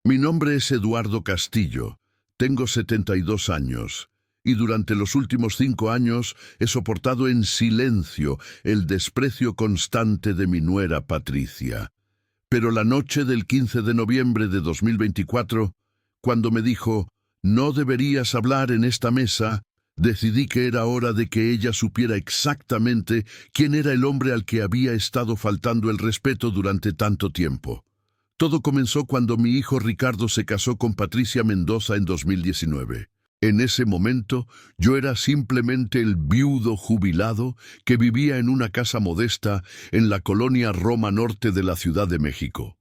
Mi nombre es Eduardo Castillo, tengo 72 años y durante los últimos 5 años he soportado en silencio el desprecio constante de mi nuera Patricia. Pero la noche del 15 de noviembre de 2024, cuando me dijo, no deberías hablar en esta mesa, decidí que era hora de que ella supiera exactamente quién era el hombre al que había estado faltando el respeto durante tanto tiempo. Todo comenzó cuando mi hijo Ricardo se casó con Patricia Mendoza en 2019. En ese momento, yo era simplemente el viudo jubilado que vivía en una casa modesta en la colonia Roma Norte de la Ciudad de México.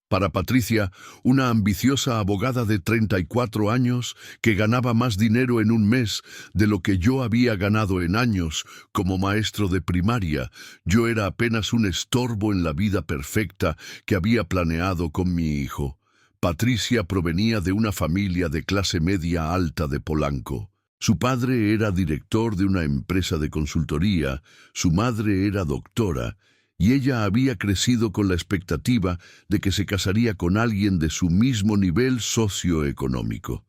Para Patricia, una ambiciosa abogada de 34 años que ganaba más dinero en un mes de lo que yo había ganado en años como maestro de primaria, yo era apenas un estorbo en la vida perfecta que había planeado con mi hijo. Patricia provenía de una familia de clase media alta de Polanco. Su padre era director de una empresa de consultoría, su madre era doctora, y ella había crecido con la expectativa de que se casaría con alguien de su mismo nivel socioeconómico.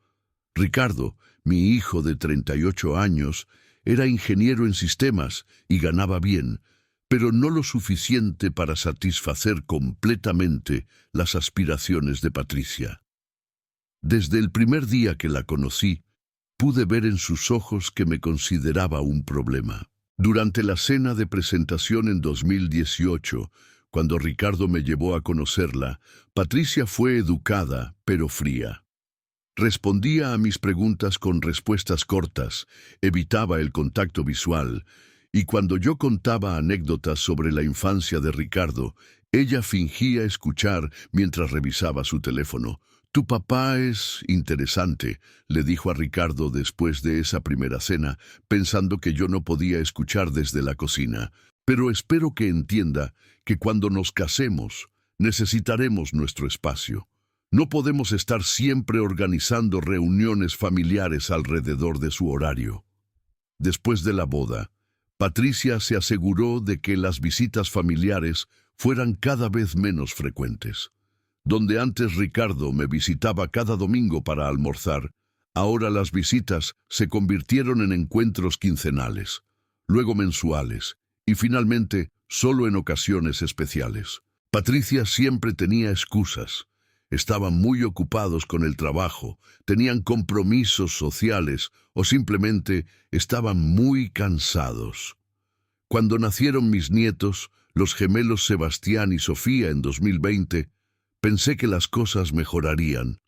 Ricardo, mi hijo de 38 años, era ingeniero en sistemas y ganaba bien, pero no lo suficiente para satisfacer completamente las aspiraciones de Patricia. Desde el primer día que la conocí, pude ver en sus ojos que me consideraba un problema. Durante la cena de presentación en 2018, cuando Ricardo me llevó a conocerla, Patricia fue educada, pero fría. Respondía a mis preguntas con respuestas cortas, evitaba el contacto visual, y cuando yo contaba anécdotas sobre la infancia de Ricardo, ella fingía escuchar mientras revisaba su teléfono. «Tu papá es interesante», le dijo a Ricardo después de esa primera cena, pensando que yo no podía escuchar desde la cocina. «Pero espero que entienda que cuando nos casemos, necesitaremos nuestro espacio. No podemos estar siempre organizando reuniones familiares alrededor de su horario». Después de la boda, Patricia se aseguró de que las visitas familiares fueran cada vez menos frecuentes. Donde antes Ricardo me visitaba cada domingo para almorzar, ahora las visitas se convirtieron en encuentros quincenales, luego mensuales y finalmente solo en ocasiones especiales. Patricia siempre tenía excusas. Estaban muy ocupados con el trabajo, tenían compromisos sociales o simplemente estaban muy cansados. Cuando nacieron mis nietos, los gemelos Sebastián y Sofía en 2020, pensé que las cosas mejorarían.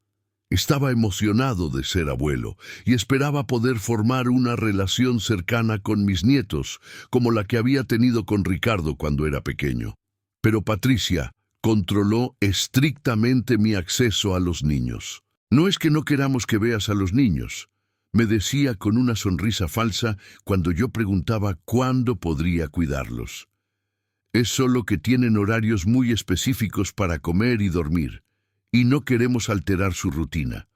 Estaba emocionado de ser abuelo y esperaba poder formar una relación cercana con mis nietos, como la que había tenido con Ricardo cuando era pequeño. Pero Patricia controló estrictamente mi acceso a los niños. «No es que no queramos que veas a los niños», me decía con una sonrisa falsa cuando yo preguntaba cuándo podría cuidarlos. «Es solo que tienen horarios muy específicos para comer y dormir, y no queremos alterar su rutina.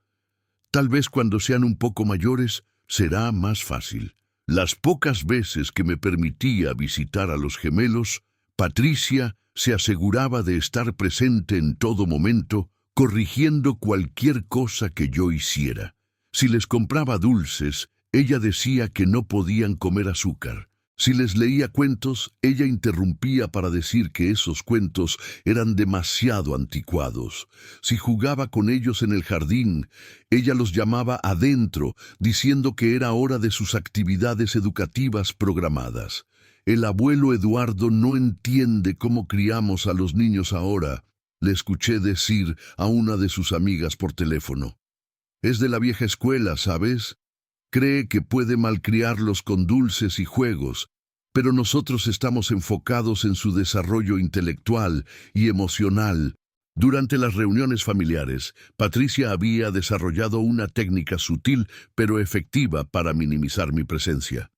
Tal vez cuando sean un poco mayores será más fácil». Las pocas veces que me permitía visitar a los gemelos, Patricia se aseguraba de estar presente en todo momento, corrigiendo cualquier cosa que yo hiciera. Si les compraba dulces, ella decía que no podían comer azúcar. Si les leía cuentos, ella interrumpía para decir que esos cuentos eran demasiado anticuados. Si jugaba con ellos en el jardín, ella los llamaba adentro, diciendo que era hora de sus actividades educativas programadas. «El abuelo Eduardo no entiende cómo criamos a los niños ahora», le escuché decir a una de sus amigas por teléfono. «Es de la vieja escuela, ¿sabes? Cree que puede malcriarlos con dulces y juegos, pero nosotros estamos enfocados en su desarrollo intelectual y emocional». Durante las reuniones familiares, Patricia había desarrollado una técnica sutil pero efectiva para minimizar mi presencia.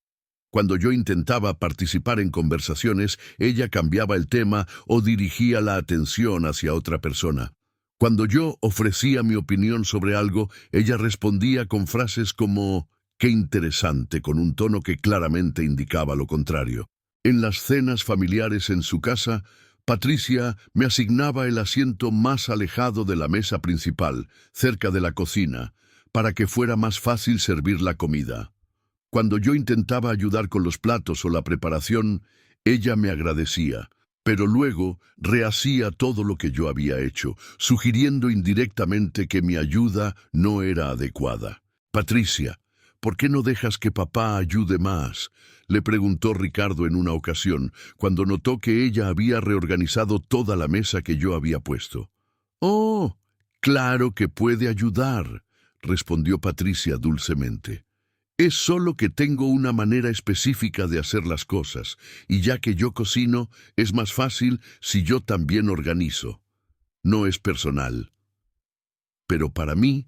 Cuando yo intentaba participar en conversaciones, ella cambiaba el tema o dirigía la atención hacia otra persona. Cuando yo ofrecía mi opinión sobre algo, ella respondía con frases como «qué interesante», con un tono que claramente indicaba lo contrario. En las cenas familiares en su casa, Patricia me asignaba el asiento más alejado de la mesa principal, cerca de la cocina, para que fuera más fácil servir la comida. Cuando yo intentaba ayudar con los platos o la preparación, ella me agradecía, pero luego rehacía todo lo que yo había hecho, sugiriendo indirectamente que mi ayuda no era adecuada. «Patricia, ¿por qué no dejas que papá ayude más?», le preguntó Ricardo en una ocasión, cuando notó que ella había reorganizado toda la mesa que yo había puesto. «Oh, claro que puede ayudar», respondió Patricia dulcemente. «Es solo que tengo una manera específica de hacer las cosas, y ya que yo cocino, es más fácil si yo también organizo. No es personal». Pero para mí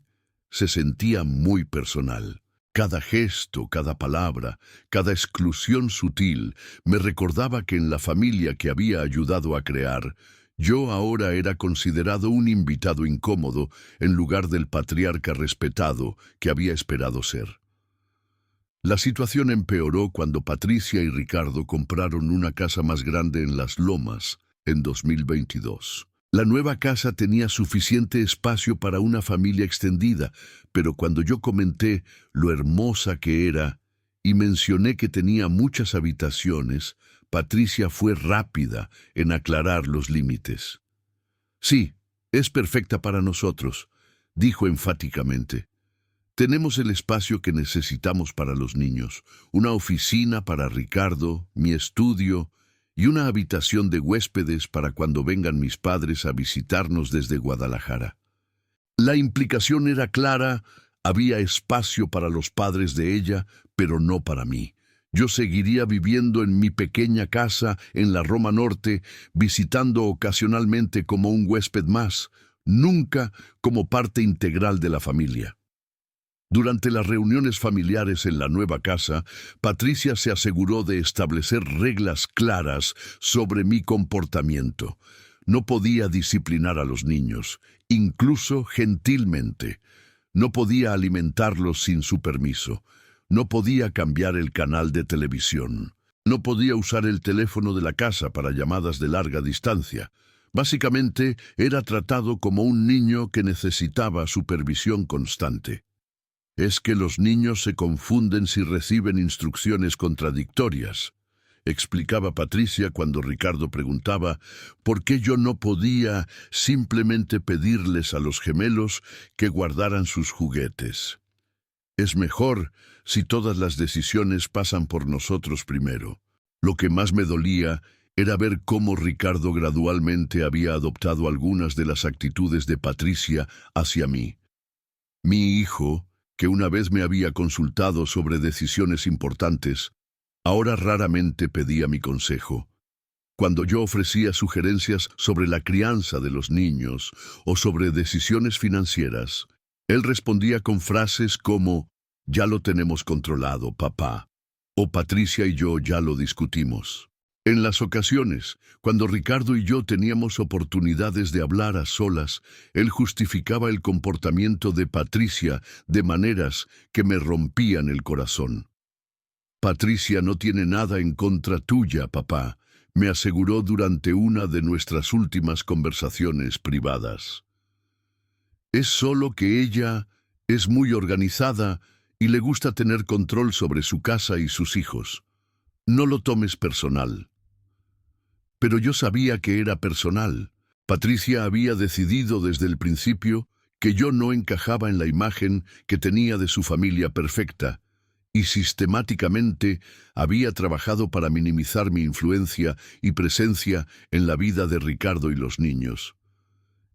se sentía muy personal. Cada gesto, cada palabra, cada exclusión sutil me recordaba que en la familia que había ayudado a crear, yo ahora era considerado un invitado incómodo en lugar del patriarca respetado que había esperado ser. La situación empeoró cuando Patricia y Ricardo compraron una casa más grande en Las Lomas en 2022. La nueva casa tenía suficiente espacio para una familia extendida, pero cuando yo comenté lo hermosa que era y mencioné que tenía muchas habitaciones, Patricia fue rápida en aclarar los límites. «Sí, es perfecta para nosotros», dijo enfáticamente. «Tenemos el espacio que necesitamos para los niños, una oficina para Ricardo, mi estudio y una habitación de huéspedes para cuando vengan mis padres a visitarnos desde Guadalajara». La implicación era clara: había espacio para los padres de ella, pero no para mí. Yo seguiría viviendo en mi pequeña casa en la Roma Norte, visitando ocasionalmente como un huésped más, nunca como parte integral de la familia. Durante las reuniones familiares en la nueva casa, Patricia se aseguró de establecer reglas claras sobre mi comportamiento. No podía disciplinar a los niños, incluso gentilmente. No podía alimentarlos sin su permiso. No podía cambiar el canal de televisión. No podía usar el teléfono de la casa para llamadas de larga distancia. Básicamente, era tratado como un niño que necesitaba supervisión constante. «Es que los niños se confunden si reciben instrucciones contradictorias», explicaba Patricia cuando Ricardo preguntaba por qué yo no podía simplemente pedirles a los gemelos que guardaran sus juguetes. «Es mejor si todas las decisiones pasan por nosotros primero». Lo que más me dolía era ver cómo Ricardo gradualmente había adoptado algunas de las actitudes de Patricia hacia mí. Mi hijo, que una vez me había consultado sobre decisiones importantes, ahora raramente pedía mi consejo. Cuando yo ofrecía sugerencias sobre la crianza de los niños o sobre decisiones financieras, él respondía con frases como «Ya lo tenemos controlado, papá», o «Patricia y yo ya lo discutimos». En las ocasiones, cuando Ricardo y yo teníamos oportunidades de hablar a solas, él justificaba el comportamiento de Patricia de maneras que me rompían el corazón. «Patricia no tiene nada en contra tuya, papá», me aseguró durante una de nuestras últimas conversaciones privadas. «Es solo que ella es muy organizada y le gusta tener control sobre su casa y sus hijos. No lo tomes personal». Pero yo sabía que era personal. Patricia había decidido desde el principio que yo no encajaba en la imagen que tenía de su familia perfecta, y sistemáticamente había trabajado para minimizar mi influencia y presencia en la vida de Ricardo y los niños.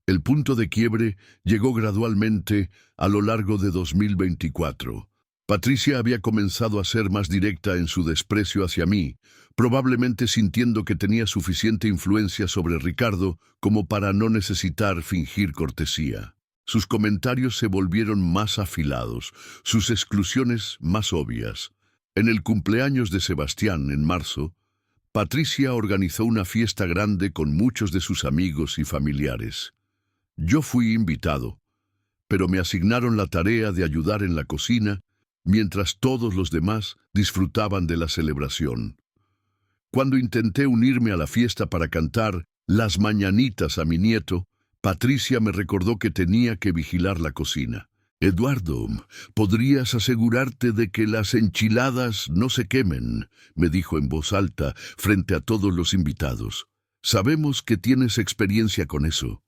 El punto de quiebre llegó gradualmente a lo largo de 2024. Patricia había comenzado a ser más directa en su desprecio hacia mí, probablemente sintiendo que tenía suficiente influencia sobre Ricardo como para no necesitar fingir cortesía. Sus comentarios se volvieron más afilados, sus exclusiones más obvias. En el cumpleaños de Sebastián, en marzo, Patricia organizó una fiesta grande con muchos de sus amigos y familiares. Yo fui invitado, pero me asignaron la tarea de ayudar en la cocina mientras todos los demás disfrutaban de la celebración. Cuando intenté unirme a la fiesta para cantar, Las mañanitas a mi nieto, Patricia me recordó que tenía que vigilar la cocina. Eduardo, ¿podrías asegurarte de que las enchiladas no se quemen?, me dijo en voz alta frente a todos los invitados. Sabemos que tienes experiencia con eso.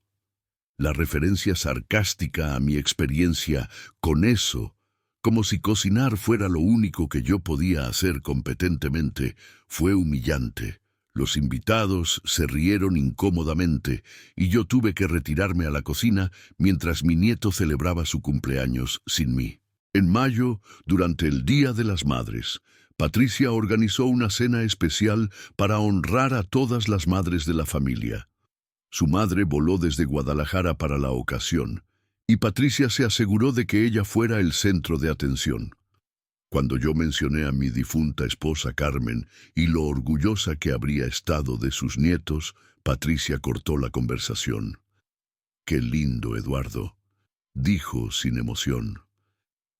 La referencia sarcástica a mi experiencia con eso, como si cocinar fuera lo único que yo podía hacer competentemente, fue humillante. Los invitados se rieron incómodamente y yo tuve que retirarme a la cocina mientras mi nieto celebraba su cumpleaños sin mí. En mayo, durante el Día de las Madres, Patricia organizó una cena especial para honrar a todas las madres de la familia. Su madre voló desde Guadalajara para la ocasión, y Patricia se aseguró de que ella fuera el centro de atención. Cuando yo mencioné a mi difunta esposa Carmen y lo orgullosa que habría estado de sus nietos, Patricia cortó la conversación. «Qué lindo, Eduardo», dijo sin emoción.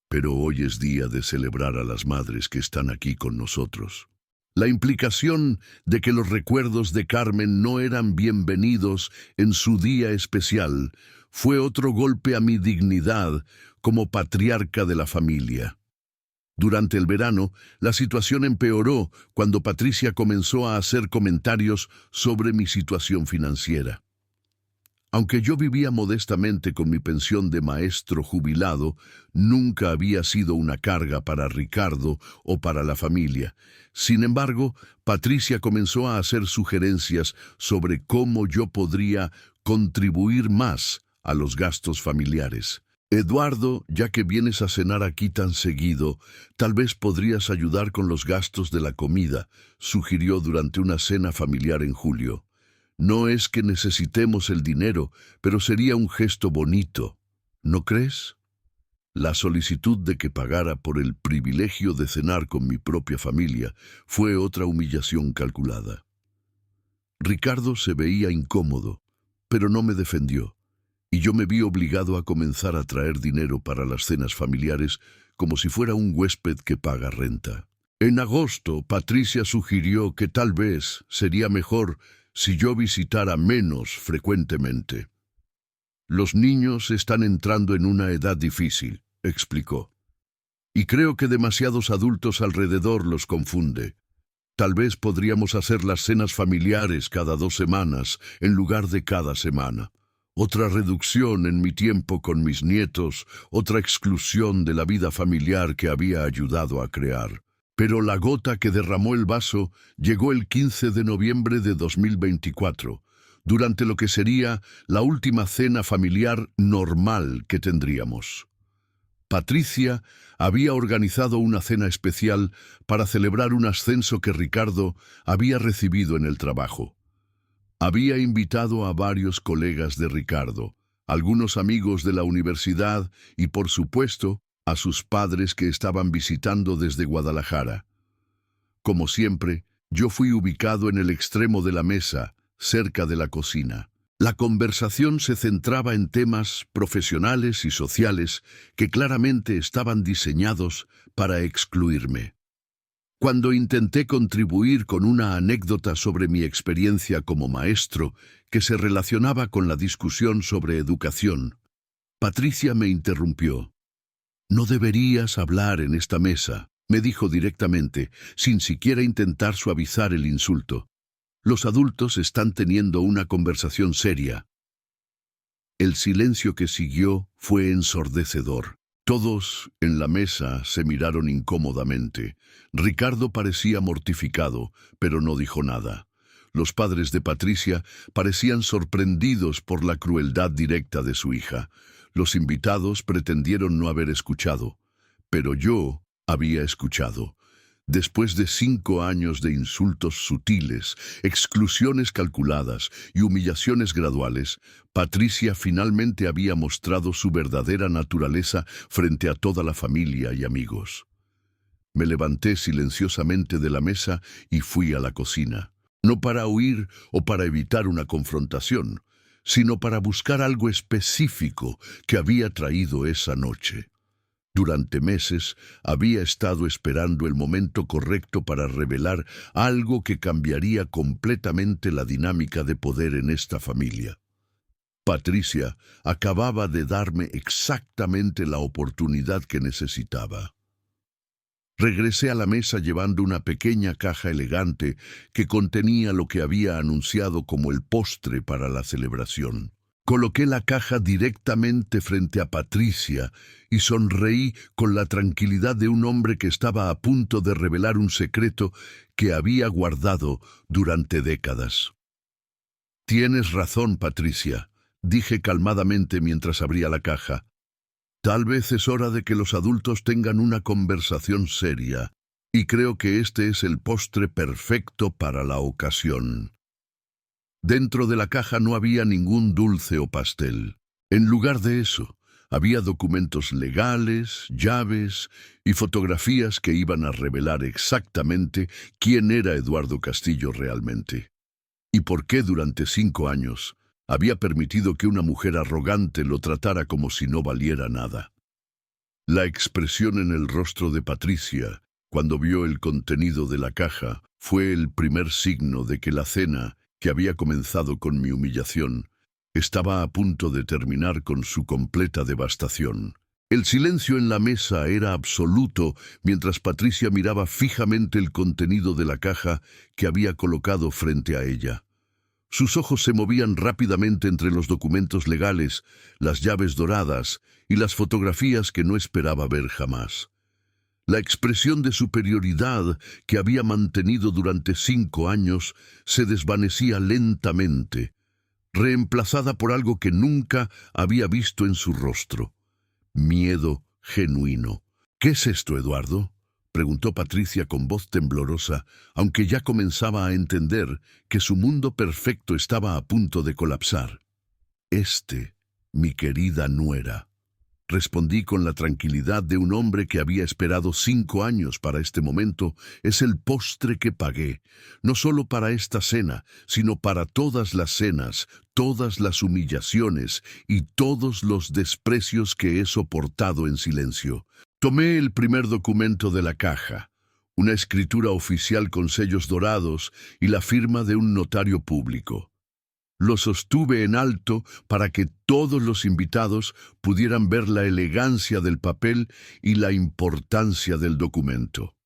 «Pero hoy es día de celebrar a las madres que están aquí con nosotros». La implicación de que los recuerdos de Carmen no eran bienvenidos en su día especial fue otro golpe a mi dignidad como patriarca de la familia. Durante el verano, la situación empeoró cuando Patricia comenzó a hacer comentarios sobre mi situación financiera. Aunque yo vivía modestamente con mi pensión de maestro jubilado, nunca había sido una carga para Ricardo o para la familia. Sin embargo, Patricia comenzó a hacer sugerencias sobre cómo yo podría contribuir más a los gastos familiares. «Eduardo, ya que vienes a cenar aquí tan seguido, tal vez podrías ayudar con los gastos de la comida», sugirió durante una cena familiar en julio. «No es que necesitemos el dinero, pero sería un gesto bonito, ¿no crees?». La solicitud de que pagara por el privilegio de cenar con mi propia familia fue otra humillación calculada. Ricardo se veía incómodo, pero no me defendió, y yo me vi obligado a comenzar a traer dinero para las cenas familiares como si fuera un huésped que paga renta. En agosto, Patricia sugirió que tal vez sería mejor si yo visitara menos frecuentemente. «Los niños están entrando en una edad difícil», explicó, «y creo que demasiados adultos alrededor los confunde. Tal vez podríamos hacer las cenas familiares cada 2 semanas en lugar de cada semana. Otra reducción en mi tiempo con mis nietos, otra exclusión de la vida familiar que había ayudado a crear». Pero la gota que derramó el vaso llegó el 15 de noviembre de 2024, durante lo que sería la última cena familiar normal que tendríamos. Patricia había organizado una cena especial para celebrar un ascenso que Ricardo había recibido en el trabajo. Había invitado a varios colegas de Ricardo, algunos amigos de la universidad y, por supuesto, a sus padres que estaban visitando desde Guadalajara. Como siempre, yo fui ubicado en el extremo de la mesa, cerca de la cocina. La conversación se centraba en temas profesionales y sociales que claramente estaban diseñados para excluirme. Cuando intenté contribuir con una anécdota sobre mi experiencia como maestro que se relacionaba con la discusión sobre educación, Patricia me interrumpió. «No deberías hablar en esta mesa», me dijo directamente, sin siquiera intentar suavizar el insulto. «Los adultos están teniendo una conversación seria». El silencio que siguió fue ensordecedor. Todos en la mesa se miraron incómodamente. Ricardo parecía mortificado, pero no dijo nada. Los padres de Patricia parecían sorprendidos por la crueldad directa de su hija. Los invitados pretendieron no haber escuchado, pero yo había escuchado. Después de 5 años de insultos sutiles, exclusiones calculadas y humillaciones graduales, Patricia finalmente había mostrado su verdadera naturaleza frente a toda la familia y amigos. Me levanté silenciosamente de la mesa y fui a la cocina, no para huir o para evitar una confrontación, sino para buscar algo específico que había traído esa noche. Durante meses había estado esperando el momento correcto para revelar algo que cambiaría completamente la dinámica de poder en esta familia. Patricia acababa de darme exactamente la oportunidad que necesitaba. Regresé a la mesa llevando una pequeña caja elegante que contenía lo que había anunciado como el postre para la celebración. Coloqué la caja directamente frente a Patricia y sonreí con la tranquilidad de un hombre que estaba a punto de revelar un secreto que había guardado durante décadas. «Tienes razón, Patricia», dije calmadamente mientras abría la caja. «Tal vez es hora de que los adultos tengan una conversación seria, y creo que este es el postre perfecto para la ocasión». Dentro de la caja no había ningún dulce o pastel. En lugar de eso, había documentos legales, llaves y fotografías que iban a revelar exactamente quién era Eduardo Castillo realmente. Y por qué durante 5 años había permitido que una mujer arrogante lo tratara como si no valiera nada. La expresión en el rostro de Patricia, cuando vio el contenido de la caja, fue el primer signo de que la cena, que había comenzado con mi humillación, estaba a punto de terminar con su completa devastación. El silencio en la mesa era absoluto mientras Patricia miraba fijamente el contenido de la caja que había colocado frente a ella. Sus ojos se movían rápidamente entre los documentos legales, las llaves doradas y las fotografías que no esperaba ver jamás. La expresión de superioridad que había mantenido durante 5 años se desvanecía lentamente, reemplazada por algo que nunca había visto en su rostro: miedo genuino. «¿Qué es esto, Eduardo?», preguntó Patricia con voz temblorosa, aunque ya comenzaba a entender que su mundo perfecto estaba a punto de colapsar. «Mi querida nuera», respondí con la tranquilidad de un hombre que había esperado 5 años para este momento, «es el postre que pagué, no solo para esta cena, sino para todas las cenas, todas las humillaciones y todos los desprecios que he soportado en silencio». Tomé el primer documento de la caja, una escritura oficial con sellos dorados y la firma de un notario público. Lo sostuve en alto para que todos los invitados pudieran ver la elegancia del papel y la importancia del documento.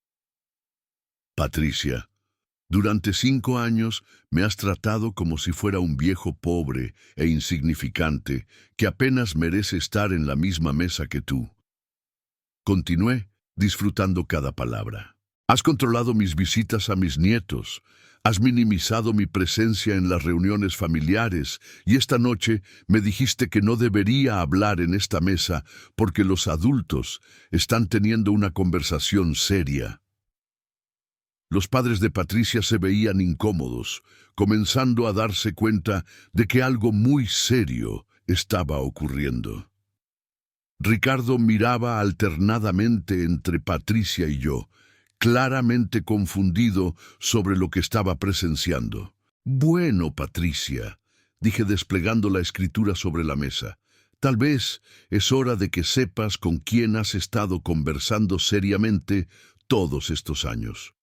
«Patricia, durante 5 años me has tratado como si fuera un viejo pobre e insignificante que apenas merece estar en la misma mesa que tú». Continué, disfrutando cada palabra. «Has controlado mis visitas a mis nietos, has minimizado mi presencia en las reuniones familiares y esta noche me dijiste que no debería hablar en esta mesa porque los adultos están teniendo una conversación seria». Los padres de Patricia se veían incómodos, comenzando a darse cuenta de que algo muy serio estaba ocurriendo. Ricardo miraba alternadamente entre Patricia y yo, claramente confundido sobre lo que estaba presenciando. «Bueno, Patricia», dije desplegando la escritura sobre la mesa, «tal vez es hora de que sepas con quién has estado conversando seriamente todos estos años».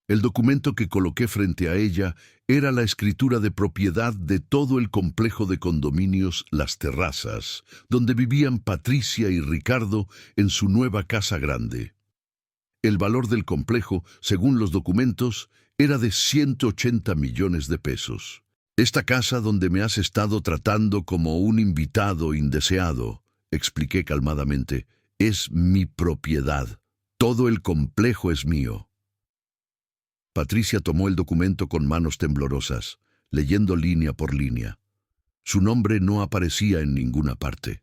El documento que coloqué frente a ella era la escritura de propiedad de todo el complejo de condominios Las Terrazas, donde vivían Patricia y Ricardo en su nueva casa grande. El valor del complejo, según los documentos, era de 180 millones de pesos. «Esta casa donde me has estado tratando como un invitado indeseado», expliqué calmadamente, «es mi propiedad. Todo el complejo es mío». Patricia tomó el documento con manos temblorosas, leyendo línea por línea. Su nombre no aparecía en ninguna parte.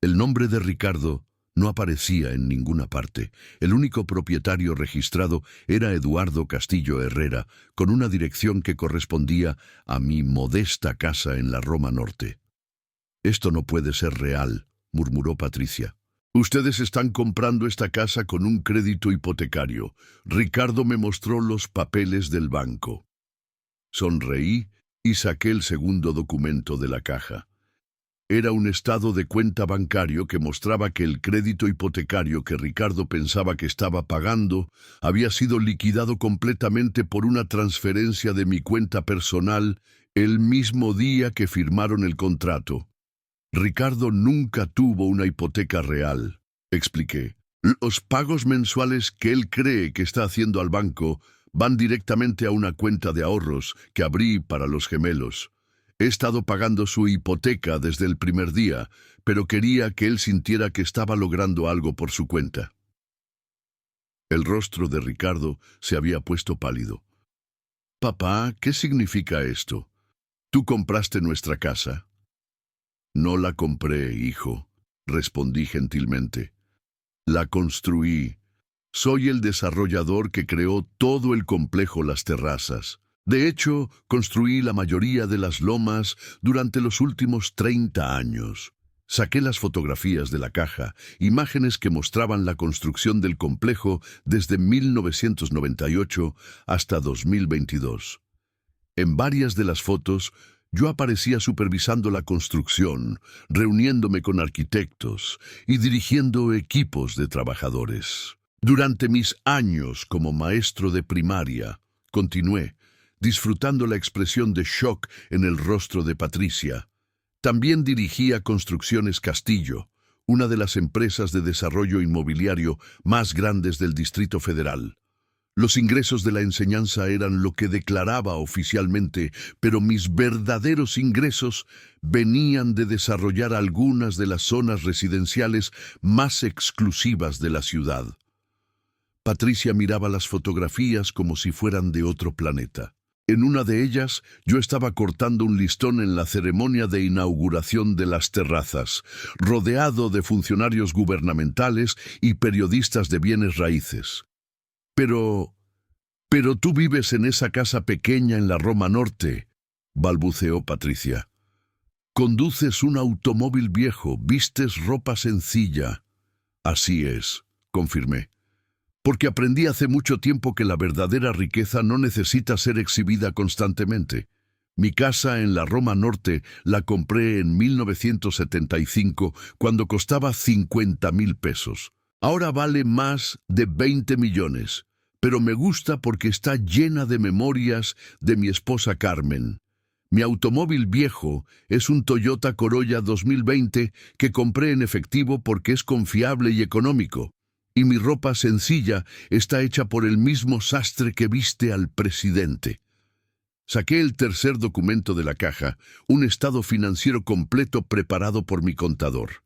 El nombre de Ricardo no aparecía en ninguna parte. El único propietario registrado era Eduardo Castillo Herrera, con una dirección que correspondía a mi modesta casa en la Roma Norte. «Esto no puede ser real», murmuró Patricia. «Ustedes están comprando esta casa con un crédito hipotecario. Ricardo me mostró los papeles del banco». Sonreí y saqué el segundo documento de la caja. Era un estado de cuenta bancario que mostraba que el crédito hipotecario que Ricardo pensaba que estaba pagando había sido liquidado completamente por una transferencia de mi cuenta personal el mismo día que firmaron el contrato. Ricardo nunca tuvo una hipoteca real, expliqué. Los pagos mensuales que él cree que está haciendo al banco van directamente a una cuenta de ahorros que abrí para los gemelos. He estado pagando su hipoteca desde el primer día, pero quería que él sintiera que estaba logrando algo por su cuenta. El rostro de Ricardo se había puesto pálido. Papá, ¿qué significa esto? ¿Tú compraste nuestra casa? No la compré, hijo, respondí gentilmente. La construí. Soy el desarrollador que creó todo el complejo Las Terrazas. De hecho, construí la mayoría de las lomas durante los últimos 30 años. Saqué las fotografías de la caja, imágenes que mostraban la construcción del complejo desde 1998 hasta 2022. En varias de las fotos, yo aparecía supervisando la construcción, reuniéndome con arquitectos y dirigiendo equipos de trabajadores. Durante mis años como maestro de primaria, continué, disfrutando la expresión de shock en el rostro de Patricia. También dirigía Construcciones Castillo, una de las empresas de desarrollo inmobiliario más grandes del Distrito Federal. Los ingresos de la enseñanza eran lo que declaraba oficialmente, pero mis verdaderos ingresos venían de desarrollar algunas de las zonas residenciales más exclusivas de la ciudad. Patricia miraba las fotografías como si fueran de otro planeta. En una de ellas, yo estaba cortando un listón en la ceremonia de inauguración de Las Terrazas, rodeado de funcionarios gubernamentales y periodistas de bienes raíces. Pero tú vives en esa casa pequeña en la Roma Norte, balbuceó Patricia. Conduces un automóvil viejo, vistes ropa sencilla. Así es, confirmé. Porque aprendí hace mucho tiempo que la verdadera riqueza no necesita ser exhibida constantemente. Mi casa en la Roma Norte la compré en 1975 cuando costaba 50,000 pesos. Ahora vale más de 20 millones, pero me gusta porque está llena de memorias de mi esposa Carmen. Mi automóvil viejo es un Toyota Corolla 2020 que compré en efectivo porque es confiable y económico. Y mi ropa sencilla está hecha por el mismo sastre que viste al presidente. Saqué el tercer documento de la caja, un estado financiero completo preparado por mi contador.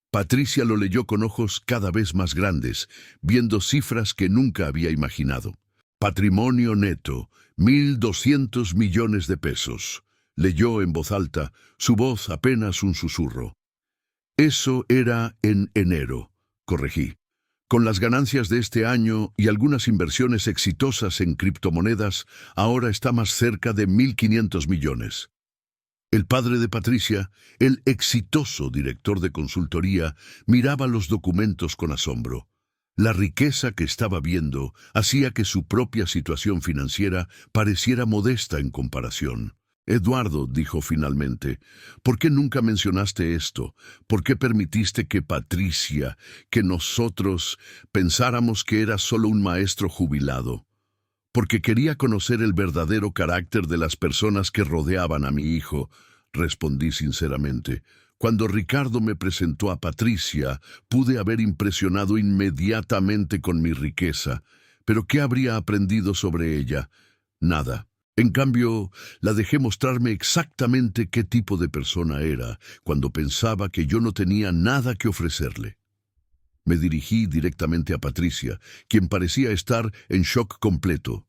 Patricia lo leyó con ojos cada vez más grandes, viendo cifras que nunca había imaginado. Patrimonio neto, 1.200 millones de pesos. Leyó en voz alta, su voz apenas un susurro. Eso era en enero, corregí. Con las ganancias de este año y algunas inversiones exitosas en criptomonedas, ahora está más cerca de 1.500 millones. El padre de Patricia, el exitoso director de consultoría, miraba los documentos con asombro. La riqueza que estaba viendo hacía que su propia situación financiera pareciera modesta en comparación. Eduardo, dijo finalmente, ¿por qué nunca mencionaste esto? ¿Por qué permitiste que Patricia, que nosotros pensáramos que era solo un maestro jubilado? Porque quería conocer el verdadero carácter de las personas que rodeaban a mi hijo, respondí sinceramente. Cuando Ricardo me presentó a Patricia, pude haber impresionado inmediatamente con mi riqueza. ¿Pero qué habría aprendido sobre ella? Nada. En cambio, la dejé mostrarme exactamente qué tipo de persona era cuando pensaba que yo no tenía nada que ofrecerle. Me dirigí directamente a Patricia, quien parecía estar en shock completo.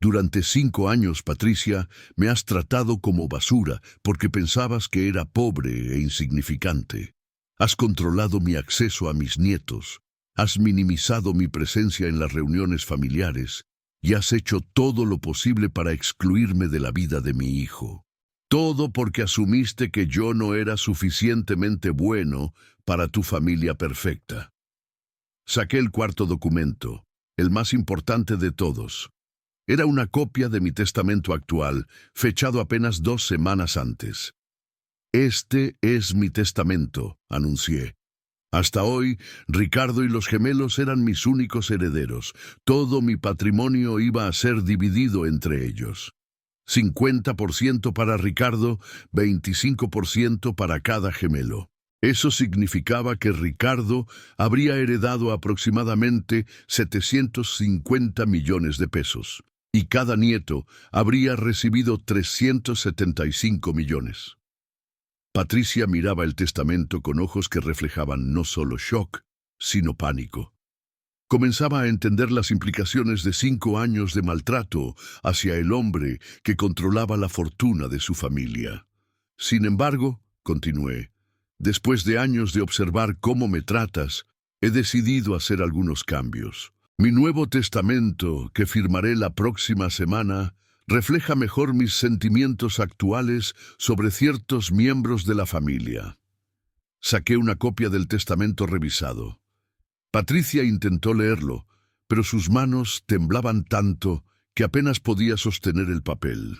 Durante 5 años, Patricia, me has tratado como basura porque pensabas que era pobre e insignificante. Has controlado mi acceso a mis nietos, has minimizado mi presencia en las reuniones familiares, y has hecho todo lo posible para excluirme de la vida de mi hijo. Todo porque asumiste que yo no era suficientemente bueno para tu familia perfecta. Saqué el cuarto documento, el más importante de todos. Era una copia de mi testamento actual, fechado apenas 2 semanas antes. Este es mi testamento, anuncié. Hasta hoy, Ricardo y los gemelos eran mis únicos herederos. Todo mi patrimonio iba a ser dividido entre ellos. 50% para Ricardo, 25% para cada gemelo. Eso significaba que Ricardo habría heredado aproximadamente 750 millones de pesos, y cada nieto habría recibido 375 millones. Patricia miraba el testamento con ojos que reflejaban no solo shock, sino pánico. Comenzaba a entender las implicaciones de 5 años de maltrato hacia el hombre que controlaba la fortuna de su familia. Sin embargo, continué, después de años de observar cómo me tratas, he decidido hacer algunos cambios. Mi nuevo testamento, que firmaré la próxima semana, refleja mejor mis sentimientos actuales sobre ciertos miembros de la familia. Saqué una copia del testamento revisado. Patricia intentó leerlo, pero sus manos temblaban tanto que apenas podía sostener el papel.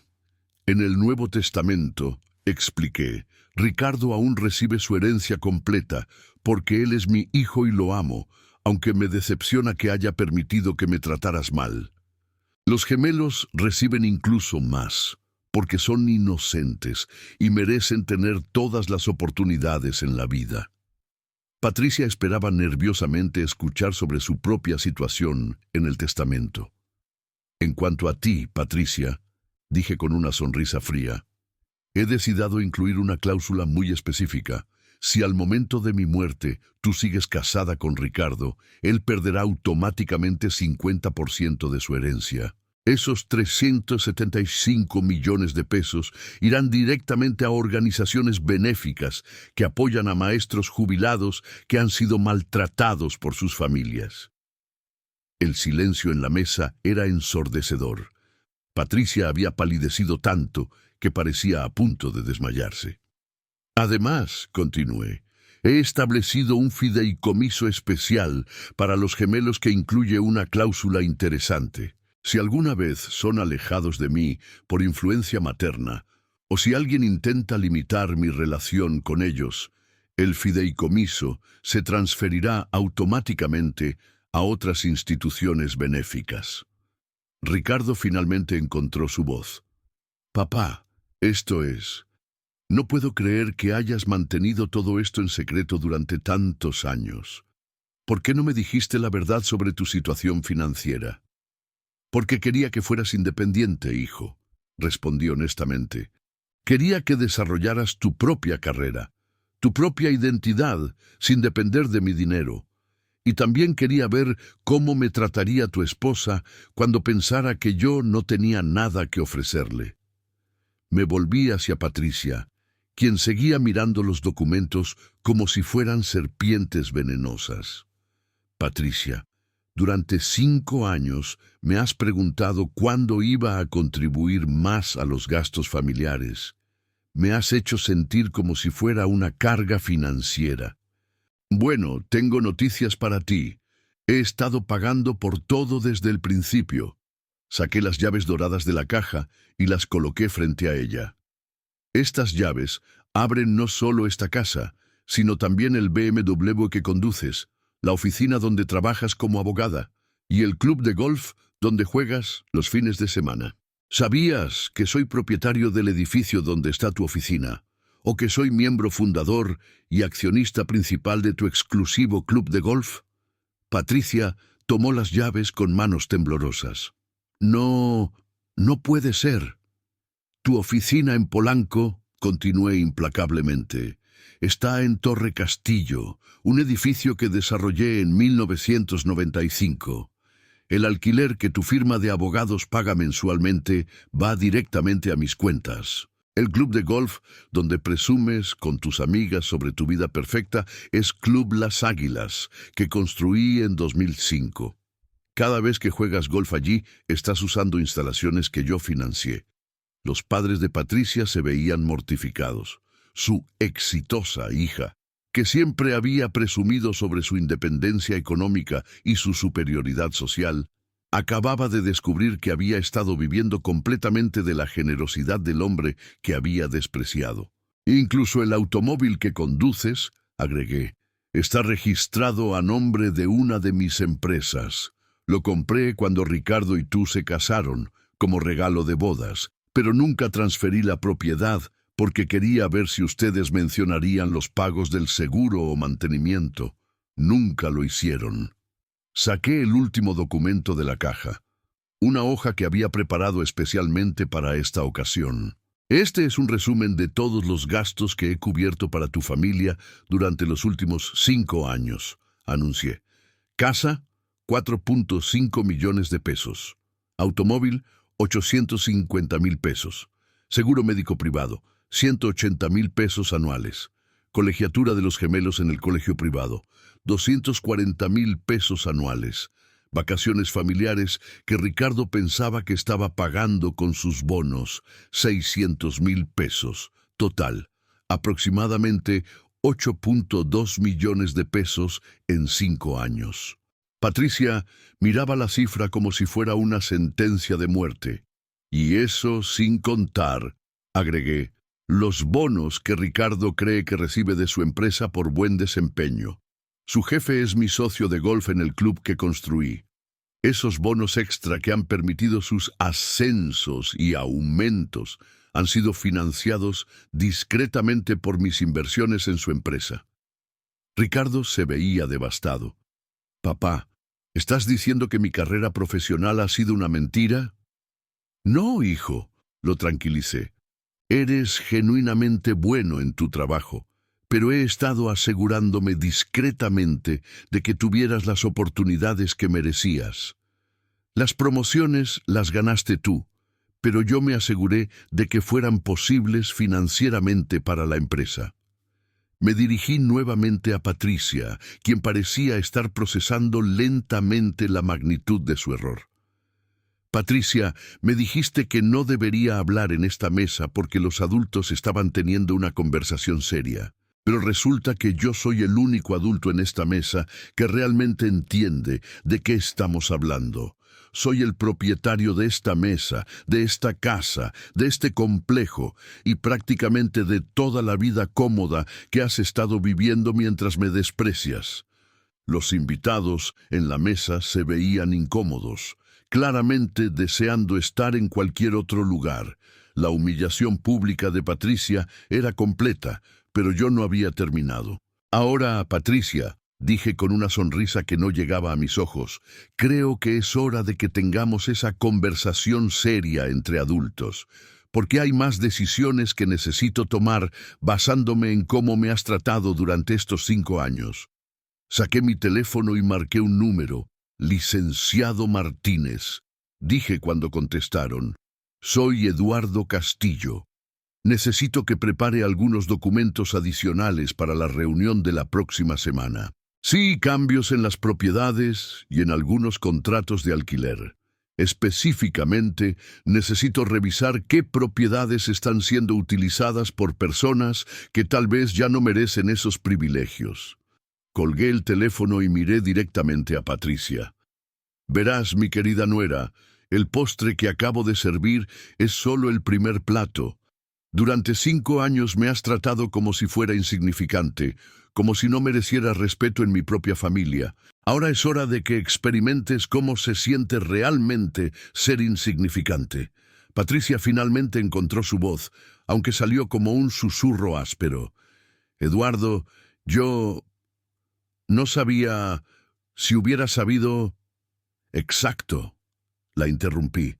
En el Nuevo Testamento, expliqué, Ricardo aún recibe su herencia completa, porque él es mi hijo y lo amo, aunque me decepciona que haya permitido que me trataras mal. Los gemelos reciben incluso más, porque son inocentes y merecen tener todas las oportunidades en la vida. Patricia esperaba nerviosamente escuchar sobre su propia situación en el testamento. En cuanto a ti, Patricia, dije con una sonrisa fría, he decidido incluir una cláusula muy específica. Si al momento de mi muerte tú sigues casada con Ricardo, él perderá automáticamente 50% de su herencia. Esos 375 millones de pesos irán directamente a organizaciones benéficas que apoyan a maestros jubilados que han sido maltratados por sus familias. El silencio en la mesa era ensordecedor. Patricia había palidecido tanto que parecía a punto de desmayarse. Además, continué, he establecido un fideicomiso especial para los gemelos que incluye una cláusula interesante. Si alguna vez son alejados de mí por influencia materna, o si alguien intenta limitar mi relación con ellos, el fideicomiso se transferirá automáticamente a otras instituciones benéficas. Ricardo finalmente encontró su voz. Papá, esto es... No puedo creer que hayas mantenido todo esto en secreto durante tantos años. ¿Por qué no me dijiste la verdad sobre tu situación financiera? Porque quería que fueras independiente, hijo, respondí honestamente. Quería que desarrollaras tu propia carrera, tu propia identidad, sin depender de mi dinero. Y también quería ver cómo me trataría tu esposa cuando pensara que yo no tenía nada que ofrecerle. Me volví hacia Patricia, quien seguía mirando los documentos como si fueran serpientes venenosas. Patricia, durante 5 años me has preguntado cuándo iba a contribuir más a los gastos familiares. Me has hecho sentir como si fuera una carga financiera. Bueno, tengo noticias para ti. He estado pagando por todo desde el principio. Saqué las llaves doradas de la caja y las coloqué frente a ella. Estas llaves abren no solo esta casa, sino también el BMW que conduces, la oficina donde trabajas como abogada y el club de golf donde juegas los fines de semana. ¿Sabías que soy propietario del edificio donde está tu oficina? ¿O que soy miembro fundador y accionista principal de tu exclusivo club de golf? Patricia tomó las llaves con manos temblorosas. No puede ser. Tu oficina en Polanco, continué implacablemente, está en Torre Castillo, un edificio que desarrollé en 1995. El alquiler que tu firma de abogados paga mensualmente va directamente a mis cuentas. El club de golf, donde presumes con tus amigas sobre tu vida perfecta, es Club Las Águilas, que construí en 2005. Cada vez que juegas golf allí, estás usando instalaciones que yo financié. Los padres de Patricia se veían mortificados. Su exitosa hija, que siempre había presumido sobre su independencia económica y su superioridad social, acababa de descubrir que había estado viviendo completamente de la generosidad del hombre que había despreciado. Incluso el automóvil que conduces, agregué, está registrado a nombre de una de mis empresas. Lo compré cuando Ricardo y tú se casaron, como regalo de bodas, pero nunca transferí la propiedad porque quería ver si ustedes mencionarían los pagos del seguro o mantenimiento. Nunca lo hicieron. Saqué el último documento de la caja, una hoja que había preparado especialmente para esta ocasión. Este es un resumen de todos los gastos que he cubierto para tu familia durante los últimos 5 años, anuncié. Casa, 4.5 millones de pesos. Automóvil, 850,000 pesos. Seguro médico privado, 180,000 pesos anuales. Colegiatura de los gemelos en el colegio privado, 240,000 pesos anuales. Vacaciones familiares que Ricardo pensaba que estaba pagando con sus bonos, 600,000 pesos. Total, aproximadamente 8.2 millones de pesos en 5 años. Patricia miraba la cifra como si fuera una sentencia de muerte. Y eso sin contar, agregué, los bonos que Ricardo cree que recibe de su empresa por buen desempeño. Su jefe es mi socio de golf en el club que construí. Esos bonos extra que han permitido sus ascensos y aumentos han sido financiados discretamente por mis inversiones en su empresa. Ricardo se veía devastado. Papá, ¿estás diciendo que mi carrera profesional ha sido una mentira? No, hijo, lo tranquilicé. Eres genuinamente bueno en tu trabajo, pero he estado asegurándome discretamente de que tuvieras las oportunidades que merecías. Las promociones las ganaste tú, pero yo me aseguré de que fueran posibles financieramente para la empresa. Me dirigí nuevamente a Patricia, quien parecía estar procesando lentamente la magnitud de su error. Patricia, me dijiste que no debería hablar en esta mesa porque los adultos estaban teniendo una conversación seria. Pero resulta que yo soy el único adulto en esta mesa que realmente entiende de qué estamos hablando. Soy el propietario de esta mesa, de esta casa, de este complejo y prácticamente de toda la vida cómoda que has estado viviendo mientras me desprecias. Los invitados en la mesa se veían incómodos, claramente deseando estar en cualquier otro lugar. La humillación pública de Patricia era completa, pero yo no había terminado. Ahora, Patricia, dije con una sonrisa que no llegaba a mis ojos, creo que es hora de que tengamos esa conversación seria entre adultos, porque hay más decisiones que necesito tomar basándome en cómo me has tratado durante estos 5 años. Saqué mi teléfono y marqué un número, Licenciado Martínez. Dije cuando contestaron, soy Eduardo Castillo. Necesito que prepare algunos documentos adicionales para la reunión de la próxima semana. Sí, cambios en las propiedades y en algunos contratos de alquiler. Específicamente, necesito revisar qué propiedades están siendo utilizadas por personas que tal vez ya no merecen esos privilegios. Colgué el teléfono y miré directamente a Patricia. Verás, mi querida nuera, el postre que acabo de servir es solo el primer plato. Durante 5 años me has tratado como si fuera insignificante, como si no mereciera respeto en mi propia familia. Ahora es hora de que experimentes cómo se siente realmente ser insignificante. Patricia finalmente encontró su voz, aunque salió como un susurro áspero. Eduardo, yo no sabía. Si hubiera sabido. Exacto, la interrumpí.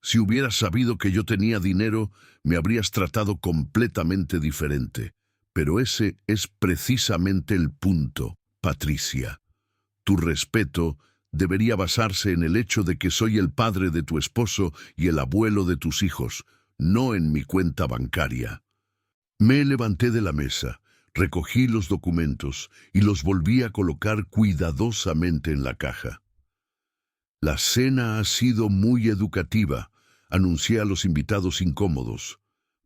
Si hubieras sabido que yo tenía dinero, me habrías tratado completamente diferente. Pero ese es precisamente el punto, Patricia. Tu respeto debería basarse en el hecho de que soy el padre de tu esposo y el abuelo de tus hijos, no en mi cuenta bancaria. Me levanté de la mesa, recogí los documentos y los volví a colocar cuidadosamente en la caja. La cena ha sido muy educativa, anuncié a los invitados incómodos.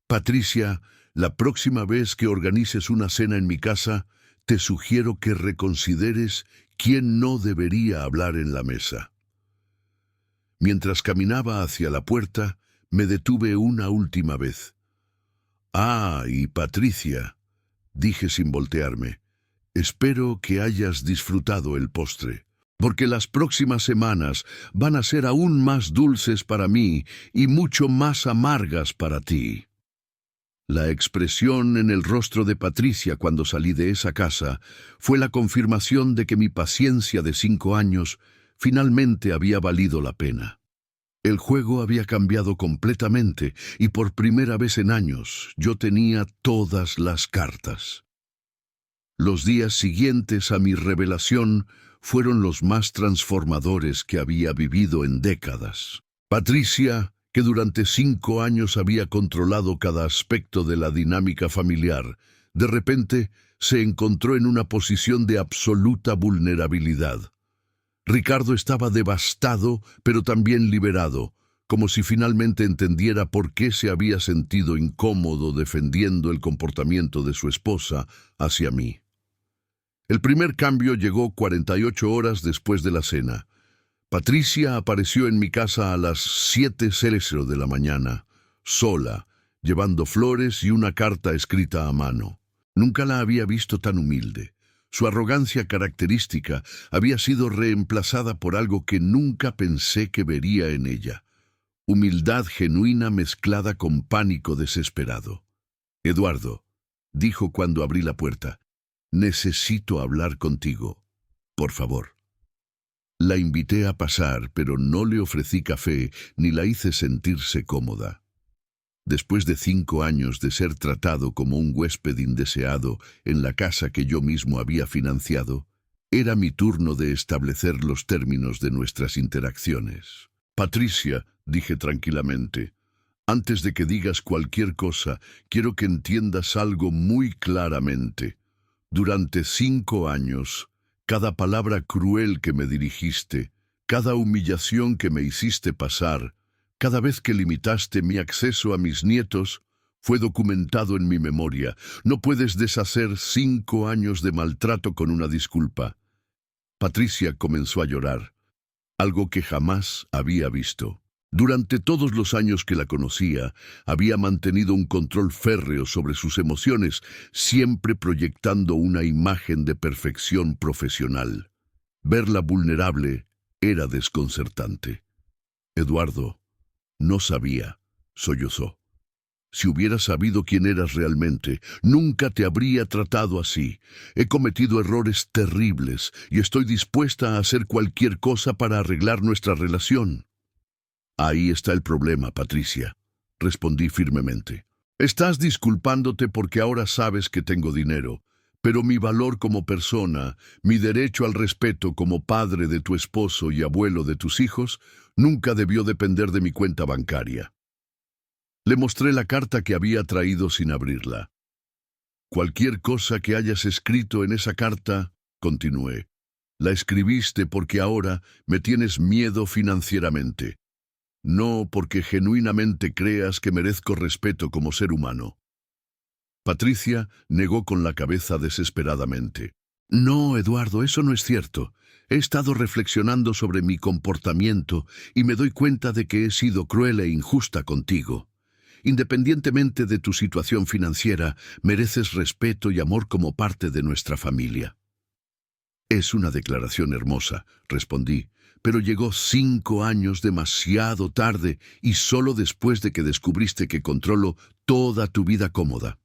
Patricia, la próxima vez que organices una cena en mi casa, te sugiero que reconsideres quién no debería hablar en la mesa. Mientras caminaba hacia la puerta, me detuve una última vez. Ah, y Patricia, dije sin voltearme, espero que hayas disfrutado el postre, porque las próximas semanas van a ser aún más dulces para mí y mucho más amargas para ti. La expresión en el rostro de Patricia cuando salí de esa casa fue la confirmación de que mi paciencia de 5 años finalmente había valido la pena. El juego había cambiado completamente y por primera vez en años yo tenía todas las cartas. Los días siguientes a mi revelación fueron los más transformadores que había vivido en décadas. Patricia, que durante 5 años había controlado cada aspecto de la dinámica familiar, de repente se encontró en una posición de absoluta vulnerabilidad. Ricardo estaba devastado, pero también liberado, como si finalmente entendiera por qué se había sentido incómodo defendiendo el comportamiento de su esposa hacia mí. El primer cambio llegó 48 horas después de la cena. Patricia apareció en mi casa a las 7:00 de la mañana, sola, llevando flores y una carta escrita a mano. Nunca la había visto tan humilde. Su arrogancia característica había sido reemplazada por algo que nunca pensé que vería en ella. Humildad genuina mezclada con pánico desesperado. «Eduardo», dijo cuando abrí la puerta, «necesito hablar contigo, por favor». La invité a pasar, pero no le ofrecí café ni la hice sentirse cómoda. Después de 5 años de ser tratado como un huésped indeseado en la casa que yo mismo había financiado, era mi turno de establecer los términos de nuestras interacciones. «Patricia», dije tranquilamente, «antes de que digas cualquier cosa, quiero que entiendas algo muy claramente. Durante 5 años, cada palabra cruel que me dirigiste, cada humillación que me hiciste pasar, cada vez que limitaste mi acceso a mis nietos, fue documentado en mi memoria. No puedes deshacer 5 años de maltrato con una disculpa». Patricia comenzó a llorar, algo que jamás había visto. Durante todos los años que la conocía, había mantenido un control férreo sobre sus emociones, siempre proyectando una imagen de perfección profesional. Verla vulnerable era desconcertante. «Eduardo, no sabía», sollozó. «Si hubiera sabido quién eras realmente, nunca te habría tratado así. He cometido errores terribles y estoy dispuesta a hacer cualquier cosa para arreglar nuestra relación». «Ahí está el problema, Patricia», respondí firmemente. «Estás disculpándote porque ahora sabes que tengo dinero, pero mi valor como persona, mi derecho al respeto como padre de tu esposo y abuelo de tus hijos, nunca debió depender de mi cuenta bancaria». Le mostré la carta que había traído sin abrirla. «Cualquier cosa que hayas escrito en esa carta», continué, «la escribiste porque ahora me tienes miedo financieramente. No porque genuinamente creas que merezco respeto como ser humano». Patricia negó con la cabeza desesperadamente. «No, Eduardo, eso no es cierto. He estado reflexionando sobre mi comportamiento y me doy cuenta de que he sido cruel e injusta contigo. Independientemente de tu situación financiera, mereces respeto y amor como parte de nuestra familia». «Es una declaración hermosa», respondí, «pero llegó 5 años demasiado tarde y solo después de que descubriste que controlo toda tu vida cómoda».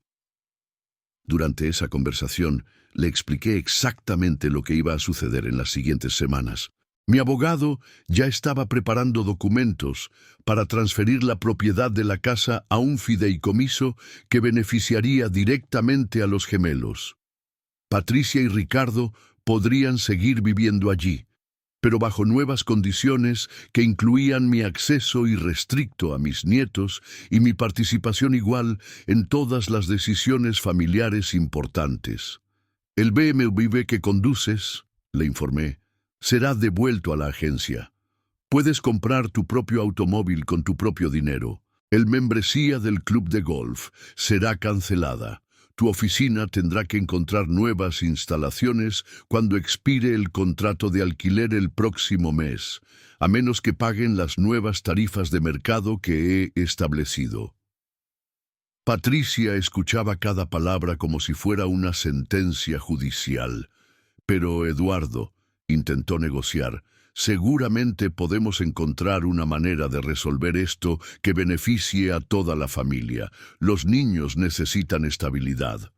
Durante esa conversación, le expliqué exactamente lo que iba a suceder en las siguientes semanas. Mi abogado ya estaba preparando documentos para transferir la propiedad de la casa a un fideicomiso que beneficiaría directamente a los gemelos. Patricia y Ricardo podrían seguir viviendo allí, pero bajo nuevas condiciones que incluían mi acceso irrestricto a mis nietos y mi participación igual en todas las decisiones familiares importantes. «El BMW que conduces», le informé, «será devuelto a la agencia. Puedes comprar tu propio automóvil con tu propio dinero. El membresía del club de golf será cancelada. Tu oficina tendrá que encontrar nuevas instalaciones cuando expire el contrato de alquiler el próximo mes, a menos que paguen las nuevas tarifas de mercado que he establecido». Patricia escuchaba cada palabra como si fuera una sentencia judicial. Pero Eduardo intentó negociar. Seguramente podemos encontrar una manera de resolver esto que beneficie a toda la familia. Los niños necesitan estabilidad.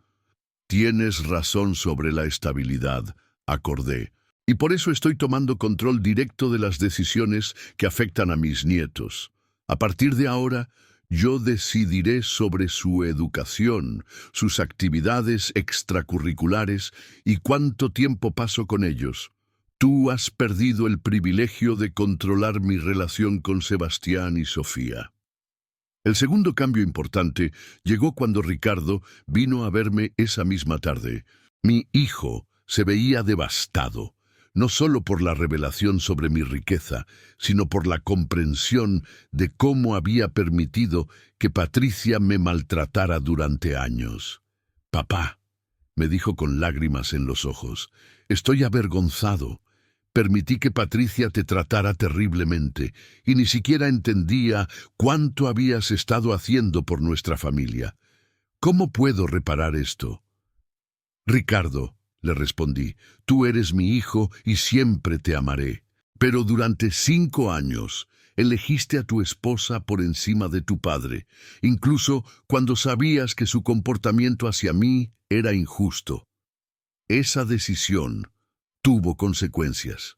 Tienes razón sobre la estabilidad, acordé. Y por eso estoy tomando control directo de las decisiones que afectan a mis nietos. A partir de ahora, yo decidiré sobre su educación, sus actividades extracurriculares y cuánto tiempo paso con ellos. Tú has perdido el privilegio de controlar mi relación con Sebastián y Sofía. El segundo cambio importante llegó cuando Ricardo vino a verme esa misma tarde. Mi hijo se veía devastado, no solo por la revelación sobre mi riqueza, sino por la comprensión de cómo había permitido que Patricia me maltratara durante años. «Papá», me dijo con lágrimas en los ojos, «estoy avergonzado. Permití que Patricia te tratara terriblemente y ni siquiera entendía cuánto habías estado haciendo por nuestra familia. ¿Cómo puedo reparar esto?» «Ricardo», le respondí, «tú eres mi hijo y siempre te amaré. Pero durante 5 años elegiste a tu esposa por encima de tu padre, incluso cuando sabías que su comportamiento hacia mí era injusto. Esa decisión tuvo consecuencias».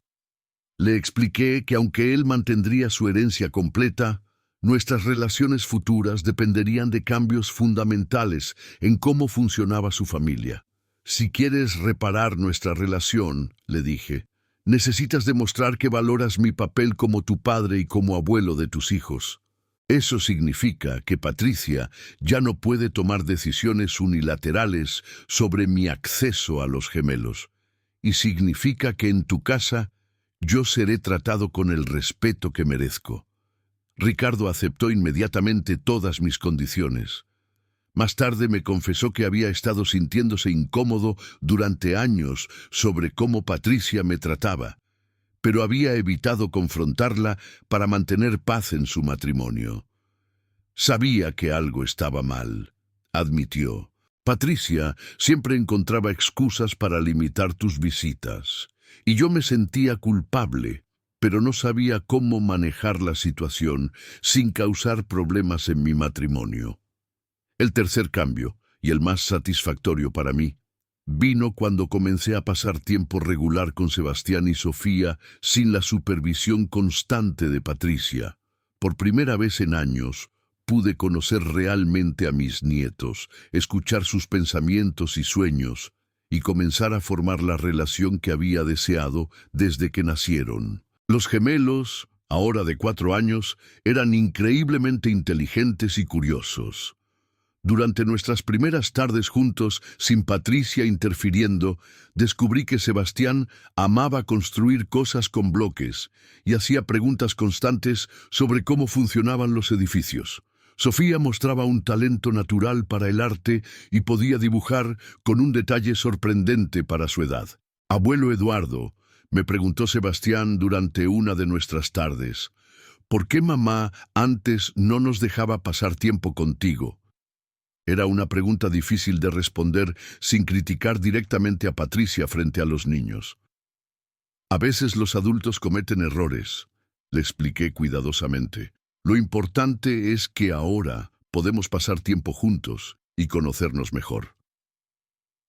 Le expliqué que aunque él mantendría su herencia completa, nuestras relaciones futuras dependerían de cambios fundamentales en cómo funcionaba su familia. «Si quieres reparar nuestra relación», le dije, «necesitas demostrar que valoras mi papel como tu padre y como abuelo de tus hijos. Eso significa que Patricia ya no puede tomar decisiones unilaterales sobre mi acceso a los gemelos. Y significa que en tu casa yo seré tratado con el respeto que merezco». Ricardo aceptó inmediatamente todas mis condiciones. Más tarde me confesó que había estado sintiéndose incómodo durante años sobre cómo Patricia me trataba, pero había evitado confrontarla para mantener paz en su matrimonio. «Sabía que algo estaba mal», admitió. «Patricia siempre encontraba excusas para limitar tus visitas, y yo me sentía culpable, pero no sabía cómo manejar la situación sin causar problemas en mi matrimonio». El tercer cambio, y el más satisfactorio para mí, vino cuando comencé a pasar tiempo regular con Sebastián y Sofía sin la supervisión constante de Patricia. Por primera vez en años, pude conocer realmente a mis nietos, escuchar sus pensamientos y sueños, y comenzar a formar la relación que había deseado desde que nacieron. Los gemelos, ahora de 4 años, eran increíblemente inteligentes y curiosos. Durante nuestras primeras tardes juntos, sin Patricia interfiriendo, descubrí que Sebastián amaba construir cosas con bloques y hacía preguntas constantes sobre cómo funcionaban los edificios. Sofía mostraba un talento natural para el arte y podía dibujar con un detalle sorprendente para su edad. «Abuelo Eduardo», me preguntó Sebastián durante una de nuestras tardes, «¿por qué mamá antes no nos dejaba pasar tiempo contigo?». Era una pregunta difícil de responder sin criticar directamente a Patricia frente a los niños. «A veces los adultos cometen errores», le expliqué cuidadosamente. «Lo importante es que ahora podemos pasar tiempo juntos y conocernos mejor».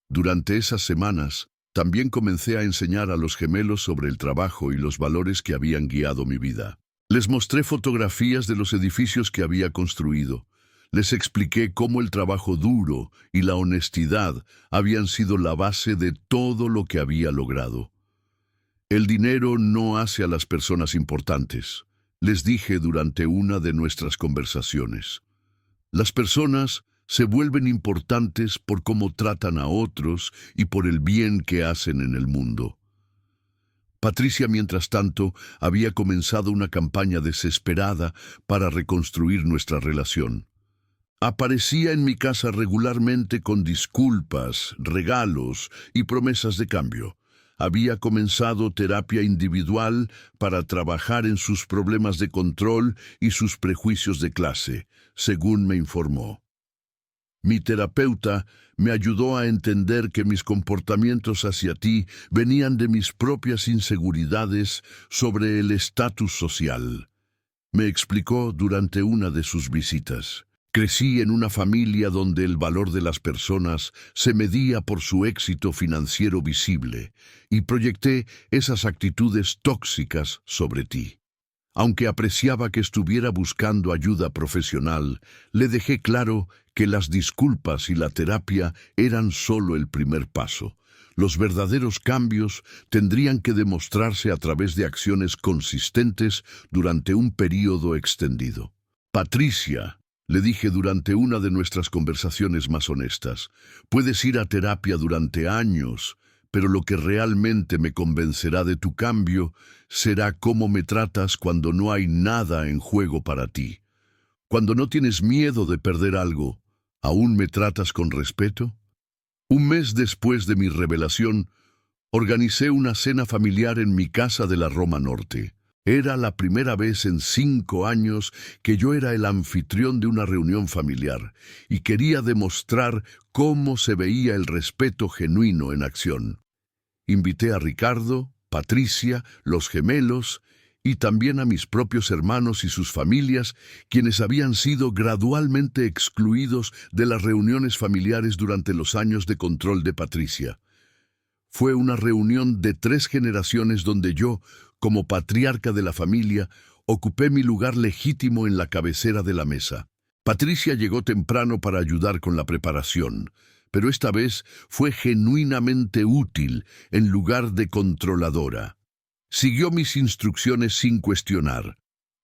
Durante esas semanas, también comencé a enseñar a los gemelos sobre el trabajo y los valores que habían guiado mi vida. Les mostré fotografías de los edificios que había construido. Les expliqué cómo el trabajo duro y la honestidad habían sido la base de todo lo que había logrado. «El dinero no hace a las personas importantes», les dije durante una de nuestras conversaciones. «Las personas se vuelven importantes por cómo tratan a otros y por el bien que hacen en el mundo». Patricia, mientras tanto, había comenzado una campaña desesperada para reconstruir nuestra relación. Aparecía en mi casa regularmente con disculpas, regalos y promesas de cambio. Había comenzado terapia individual para trabajar en sus problemas de control y sus prejuicios de clase, según me informó. Mi terapeuta me ayudó a entender que mis comportamientos hacia ti venían de mis propias inseguridades sobre el estatus social. Me explicó durante una de sus visitas. Crecí en una familia donde el valor de las personas se medía por su éxito financiero visible y proyecté esas actitudes tóxicas sobre ti. Aunque apreciaba que estuviera buscando ayuda profesional, le dejé claro que las disculpas y la terapia eran solo el primer paso. Los verdaderos cambios tendrían que demostrarse a través de acciones consistentes durante un período extendido. Patricia, le dije durante una de nuestras conversaciones más honestas, puedes ir a terapia durante años, pero lo que realmente me convencerá de tu cambio será cómo me tratas cuando no hay nada en juego para ti. Cuando no tienes miedo de perder algo, ¿aún me tratas con respeto? Un mes después de mi revelación, organicé una cena familiar en mi casa de la Roma Norte. Era la primera vez en 5 años que yo era el anfitrión de una reunión familiar y quería demostrar cómo se veía el respeto genuino en acción. Invité a Ricardo, Patricia, los gemelos y también a mis propios hermanos y sus familias, quienes habían sido gradualmente excluidos de las reuniones familiares durante los años de control de Patricia. Fue una reunión de 3 generaciones donde yo, como patriarca de la familia, ocupé mi lugar legítimo en la cabecera de la mesa. Patricia llegó temprano para ayudar con la preparación, pero esta vez fue genuinamente útil en lugar de controladora. Siguió mis instrucciones sin cuestionar.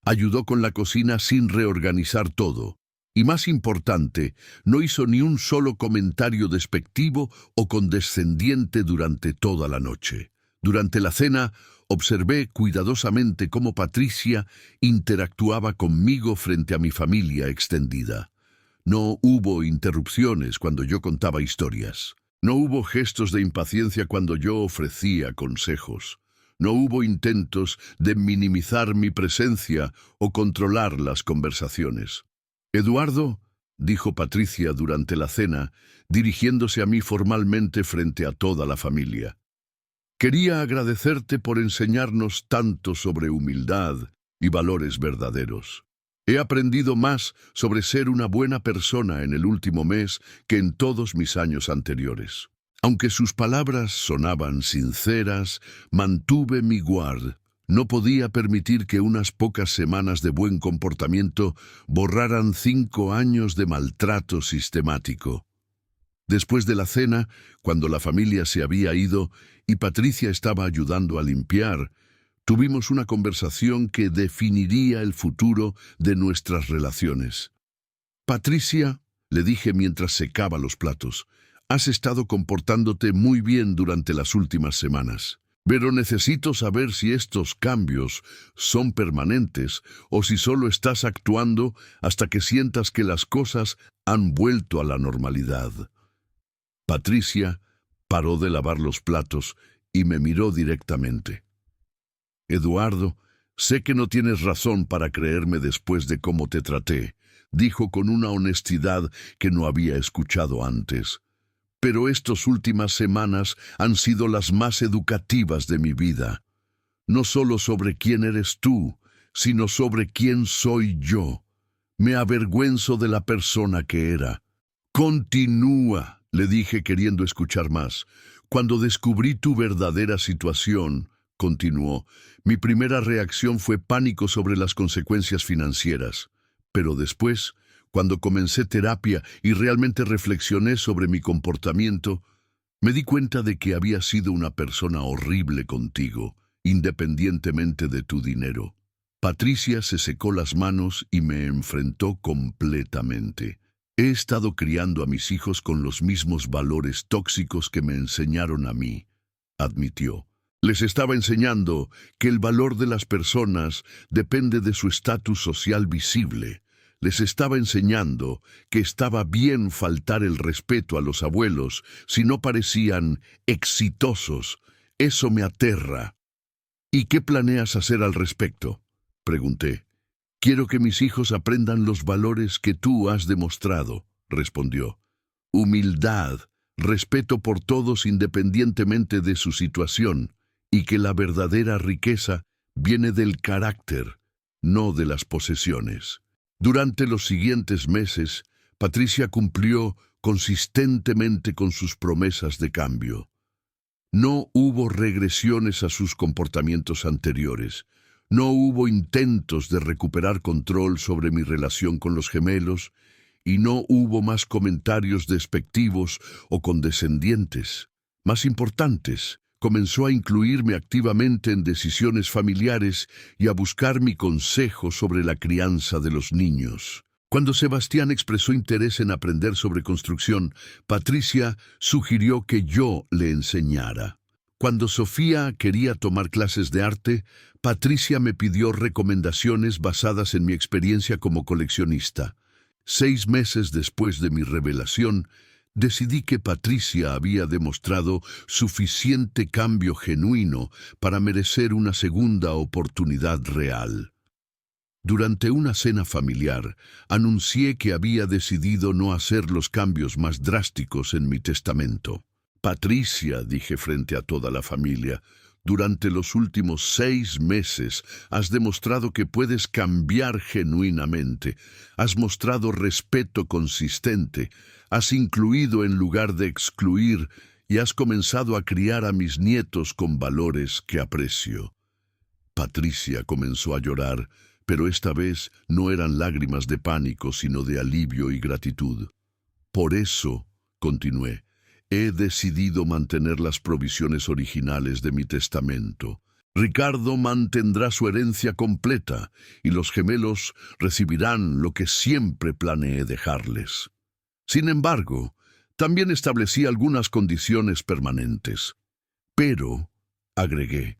Ayudó con la cocina sin reorganizar todo. Y más importante, no hizo ni un solo comentario despectivo o condescendiente durante toda la noche. Durante la cena, observé cuidadosamente cómo Patricia interactuaba conmigo frente a mi familia extendida. No hubo interrupciones cuando yo contaba historias. No hubo gestos de impaciencia cuando yo ofrecía consejos. No hubo intentos de minimizar mi presencia o controlar las conversaciones. «Eduardo», dijo Patricia durante la cena, dirigiéndose a mí formalmente frente a toda la familia. «Quería agradecerte por enseñarnos tanto sobre humildad y valores verdaderos. He aprendido más sobre ser una buena persona en el último mes que en todos mis años anteriores». Aunque sus palabras sonaban sinceras, mantuve mi guard. No podía permitir que unas pocas semanas de buen comportamiento borraran 5 años de maltrato sistemático. Después de la cena, cuando la familia se había ido y Patricia estaba ayudando a limpiar, tuvimos una conversación que definiría el futuro de nuestras relaciones. «Patricia», le dije mientras secaba los platos, «has estado comportándote muy bien durante las últimas semanas. Pero necesito saber si estos cambios son permanentes o si solo estás actuando hasta que sientas que las cosas han vuelto a la normalidad». Patricia paró de lavar los platos y me miró directamente. «Eduardo, sé que no tienes razón para creerme después de cómo te traté», dijo con una honestidad que no había escuchado antes. «Pero estas últimas semanas han sido las más educativas de mi vida. No solo sobre quién eres tú, sino sobre quién soy yo. Me avergüenzo de la persona que era». «Continúa», le dije queriendo escuchar más. «Cuando descubrí tu verdadera situación», continuó, «mi primera reacción fue pánico sobre las consecuencias financieras. Pero después, cuando comencé terapia y realmente reflexioné sobre mi comportamiento, me di cuenta de que había sido una persona horrible contigo, independientemente de tu dinero». Patricia se secó las manos y me enfrentó completamente. «He estado criando a mis hijos con los mismos valores tóxicos que me enseñaron a mí», admitió. «Les estaba enseñando que el valor de las personas depende de su estatus social visible. Les estaba enseñando que estaba bien faltar el respeto a los abuelos si no parecían exitosos. Eso me aterra». «¿Y qué planeas hacer al respecto?», pregunté. «Quiero que mis hijos aprendan los valores que tú has demostrado», respondió. humildad, respeto por todos independientemente de su situación, y que la verdadera riqueza viene del carácter, no de las posesiones. Durante los siguientes meses, Patricia cumplió consistentemente con sus promesas de cambio. No hubo regresiones a sus comportamientos anteriores. No hubo intentos de recuperar control sobre mi relación con los gemelos, y no hubo más comentarios despectivos o condescendientes. Más importantes, comenzó a incluirme activamente en decisiones familiares y a buscar mi consejo sobre la crianza de los niños. Cuando Sebastián expresó interés en aprender sobre construcción, Patricia sugirió que yo le enseñara. Cuando Sofía quería tomar clases de arte, Patricia me pidió recomendaciones basadas en mi experiencia como coleccionista. 6 meses después de mi revelación, decidí que Patricia había demostrado suficiente cambio genuino para merecer una segunda oportunidad real. Durante una cena familiar, anuncié que había decidido no hacer los cambios más drásticos en mi testamento. Patricia, dije frente a toda la familia, durante los últimos 6 meses has demostrado que puedes cambiar genuinamente, has mostrado respeto consistente, has incluido en lugar de excluir y has comenzado a criar a mis nietos con valores que aprecio. Patricia comenzó a llorar, pero esta vez no eran lágrimas de pánico, sino de alivio y gratitud. Por eso, continué, he decidido mantener las provisiones originales de mi testamento. Ricardo mantendrá su herencia completa y los gemelos recibirán lo que siempre planeé dejarles. Sin embargo, también establecí algunas condiciones permanentes. Pero, agregué,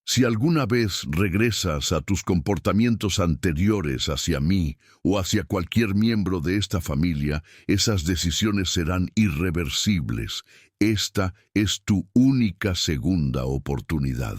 si alguna vez regresas a tus comportamientos anteriores hacia mí o hacia cualquier miembro de esta familia, esas decisiones serán irreversibles. Esta es tu única segunda oportunidad.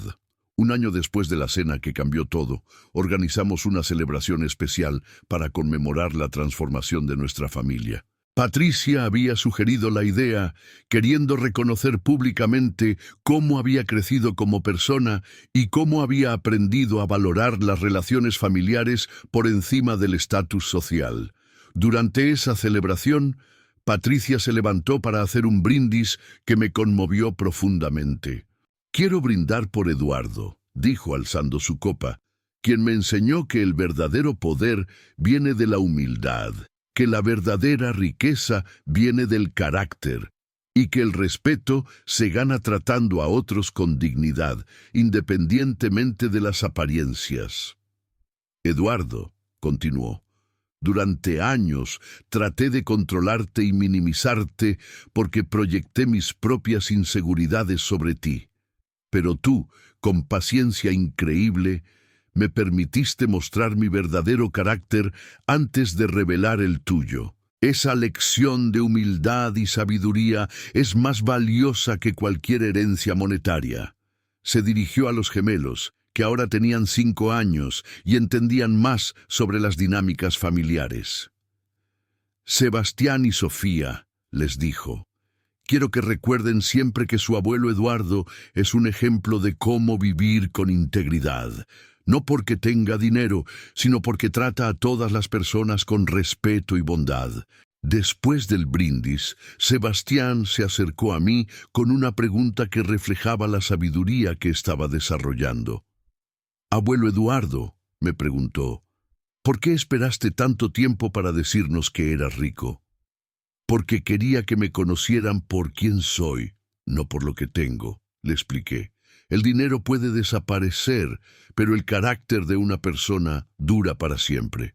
Un año después de la cena que cambió todo, organizamos una celebración especial para conmemorar la transformación de nuestra familia. Patricia había sugerido la idea, queriendo reconocer públicamente cómo había crecido como persona y cómo había aprendido a valorar las relaciones familiares por encima del estatus social. Durante esa celebración, Patricia se levantó para hacer un brindis que me conmovió profundamente. «Quiero brindar por Eduardo», dijo alzando su copa, «quien me enseñó que el verdadero poder viene de la humildad, que la verdadera riqueza viene del carácter y que el respeto se gana tratando a otros con dignidad, independientemente de las apariencias». Eduardo, continuó, durante años traté de controlarte y minimizarte porque proyecté mis propias inseguridades sobre ti. Pero tú, con paciencia increíble, me permitiste mostrar mi verdadero carácter antes de revelar el tuyo. Esa lección de humildad y sabiduría es más valiosa que cualquier herencia monetaria. Se dirigió a los gemelos, que ahora tenían 5 años y entendían más sobre las dinámicas familiares. «Sebastián y Sofía», les dijo, «quiero que recuerden siempre que su abuelo Eduardo es un ejemplo de cómo vivir con integridad. No porque tenga dinero, sino porque trata a todas las personas con respeto y bondad». Después del brindis, Sebastián se acercó a mí con una pregunta que reflejaba la sabiduría que estaba desarrollando. «Abuelo Eduardo», me preguntó, «¿por qué esperaste tanto tiempo para decirnos que eras rico?» «Porque quería que me conocieran por quién soy, no por lo que tengo», le expliqué. «El dinero puede desaparecer, pero el carácter de una persona dura para siempre».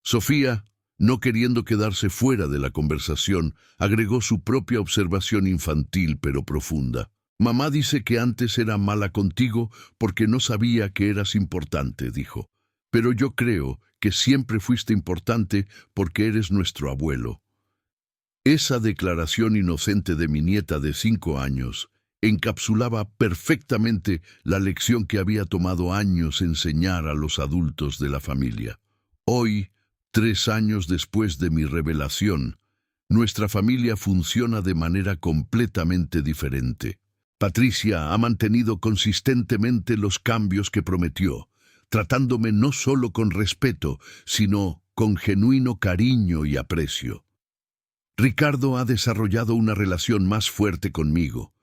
Sofía, no queriendo quedarse fuera de la conversación, agregó su propia observación infantil pero profunda. «Mamá dice que antes era mala contigo porque no sabía que eras importante», dijo. «Pero yo creo que siempre fuiste importante porque eres nuestro abuelo». Esa declaración inocente de mi nieta de 5 años encapsulaba perfectamente la lección que había tomado años enseñar a los adultos de la familia. Hoy, 3 años después de mi revelación, Nuestra familia funciona de manera completamente diferente. Patricia ha mantenido consistentemente los cambios que prometió, tratándome no solo con respeto, sino con genuino cariño y aprecio. Ricardo ha desarrollado una relación más fuerte conmigo,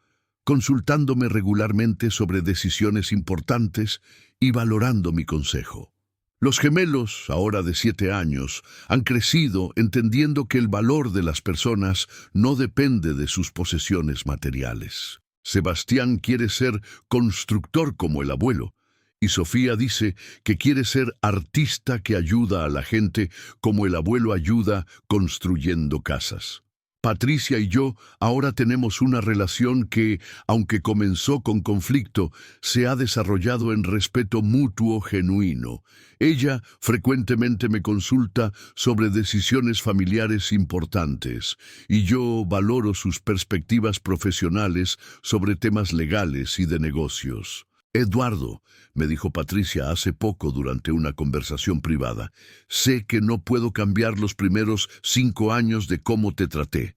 consultándome regularmente sobre decisiones importantes y valorando mi consejo. Los gemelos, ahora de 7 años, han crecido entendiendo que el valor de las personas no depende de sus posesiones materiales. Sebastián quiere ser constructor como el abuelo, y Sofía dice que quiere ser artista que ayuda a la gente como el abuelo ayuda construyendo casas. Patricia y yo ahora tenemos una relación que, aunque comenzó con conflicto, se ha desarrollado en respeto mutuo genuino. Ella frecuentemente me consulta sobre decisiones familiares importantes, y yo valoro sus perspectivas profesionales sobre temas legales y de negocios. Eduardo, me dijo Patricia hace poco durante una conversación privada, sé que no puedo cambiar los primeros 5 años de cómo te traté,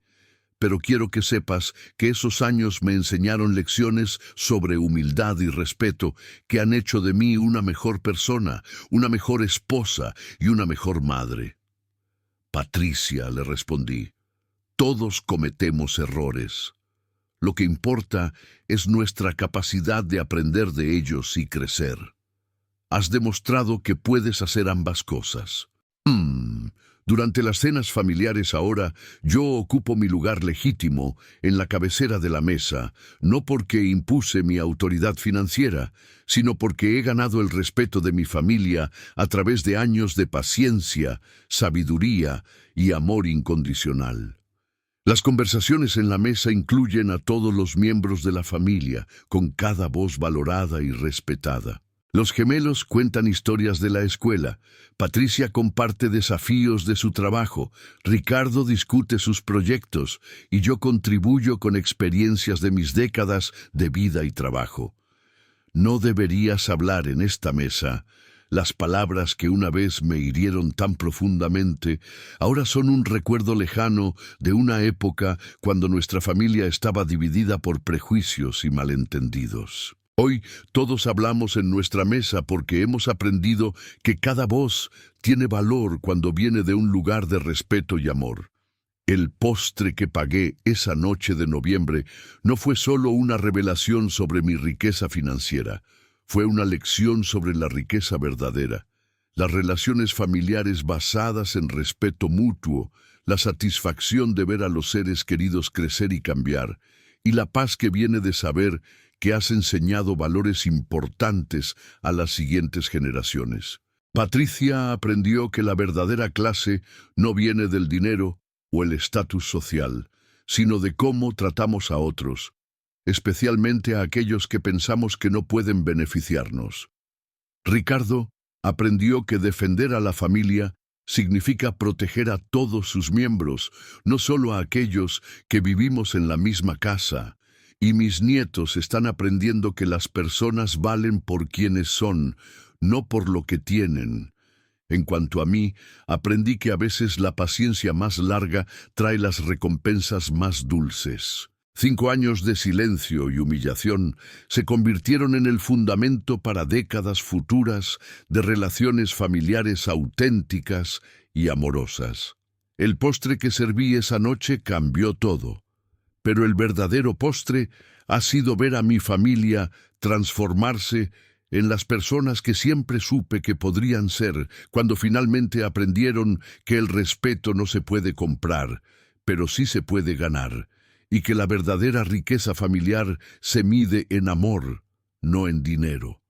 pero quiero que sepas que esos años me enseñaron lecciones sobre humildad y respeto que han hecho de mí una mejor persona, una mejor esposa y una mejor madre. Patricia, le respondí, todos cometemos errores. Lo que importa es nuestra capacidad de aprender de ellos y crecer. Has demostrado que puedes hacer ambas cosas. Durante las cenas familiares ahora, yo ocupo mi lugar legítimo en la cabecera de la mesa, no porque impuse mi autoridad financiera, sino porque he ganado el respeto de mi familia a través de años de paciencia, sabiduría y amor incondicional. Las conversaciones en la mesa incluyen a todos los miembros de la familia, con cada voz valorada y respetada. Los gemelos cuentan historias de la escuela, Patricia comparte desafíos de su trabajo, Ricardo discute sus proyectos y yo contribuyo con experiencias de mis décadas de vida y trabajo. No deberías hablar en esta mesa. Las palabras que una vez me hirieron tan profundamente, ahora son un recuerdo lejano de una época cuando nuestra familia estaba dividida por prejuicios y malentendidos. Hoy todos hablamos en nuestra mesa porque hemos aprendido que cada voz tiene valor cuando viene de un lugar de respeto y amor. El postre que pagué esa noche de noviembre no fue solo una revelación sobre mi riqueza financiera, fue una lección sobre la riqueza verdadera, las relaciones familiares basadas en respeto mutuo, la satisfacción de ver a los seres queridos crecer y cambiar, y la paz que viene de saber que has enseñado valores importantes a las siguientes generaciones. Patricia aprendió que la verdadera clase no viene del dinero o el estatus social, sino de cómo tratamos a otros, especialmente a aquellos que pensamos que no pueden beneficiarnos. Ricardo aprendió que defender a la familia significa proteger a todos sus miembros, no solo a aquellos que vivimos en la misma casa. Y mis nietos están aprendiendo que las personas valen por quienes son, no por lo que tienen. En cuanto a mí, aprendí que a veces la paciencia más larga trae las recompensas más dulces. 5 años de silencio y humillación se convirtieron en el fundamento para décadas futuras de relaciones familiares auténticas y amorosas. El postre que serví esa noche cambió todo. Pero el verdadero postre ha sido ver a mi familia transformarse en las personas que siempre supe que podrían ser cuando finalmente aprendieron que el respeto no se puede comprar, pero sí se puede ganar, y que la verdadera riqueza familiar se mide en amor, no en dinero.